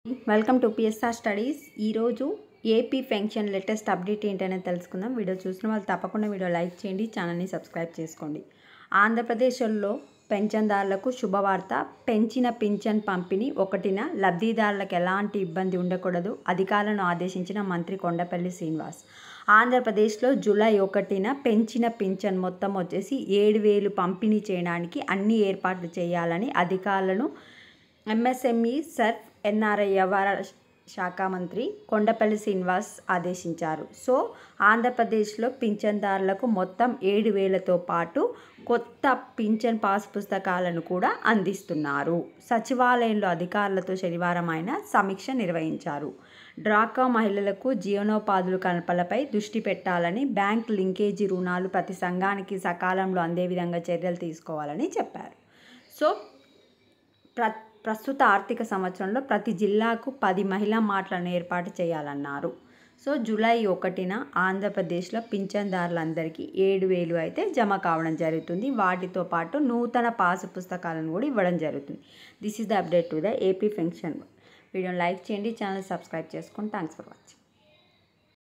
Welcome to PSR studies. ఈరోజు AP pension latest update ఏంటనేది తెలుసుకుందాం. వీడియో చూసిన వాళ్ళు తప్పకుండా వీడియో లైక్ చేయండి, ఛానల్ని సబ్స్క్రైబ్ చేసుకోండి. ఆంధ్రప్రదేశ్లో పెన్షన్దారులకు శుభవార్త. పెంచిన పింఛన్ పంపిణీ 1న లబ్ధిదారులకు ఎలాంటి ఇబ్బంది ఉండకూడదు అధికారులను ఆదేశించిన మంత్రి కొండపల్లి శ్రీనివాస్. ఆంధ్రప్రదేశ్లో జూలై 1న పెంచిన పింఛన్ మొత్తం వచ్చేసి 7,000 పంపిణీ చేయడానికి అన్ని ఏర్పాట్లు చేయాలని అధికారులను ఎంఎస్ఎంఈ సర్ఫ్ ఎన్ఆర్ఐ వ్యవహారాల శాఖ మంత్రి కొండపల్లి శ్రీనివాస్ ఆదేశించారు. సో ఆంధ్రప్రదేశ్లో పింఛన్దారులకు మొత్తం 7,000తో పాటు కొత్త పింఛన్ పాస్ పుస్తకాలను కూడా అందిస్తున్నారు. సచివాలయంలో అధికారులతో శనివారం ఆయన సమీక్ష నిర్వహించారు. డ్వాక్రా మహిళలకు జీవనోపాధుల కల్పనపై దృష్టి పెట్టాలని, బ్యాంక్ లింకేజీ రుణాలు ప్రతి సంఘానికి సకాలంలో అందే విధంగా చర్యలు తీసుకోవాలని చెప్పారు. సో ప్రస్తుత ఆర్థిక సంవత్సరంలో ప్రతి జిల్లాకు 10 మహిళా మార్ట్లను ఏర్పాటు చేయాలన్నారు. సో జూలై 1న ఆంధ్రప్రదేశ్లో పింఛన్దారులందరికీ 7,000 అయితే జమ కావడం జరుగుతుంది. వాటితో పాటు నూతన పాసు పుస్తకాలను కూడా ఇవ్వడం జరుగుతుంది. This is the update to the AP pension. వీడియోని లైక్ చేయండి, ఛానల్ సబ్స్క్రైబ్ చేసుకోండి. Thanks for watching.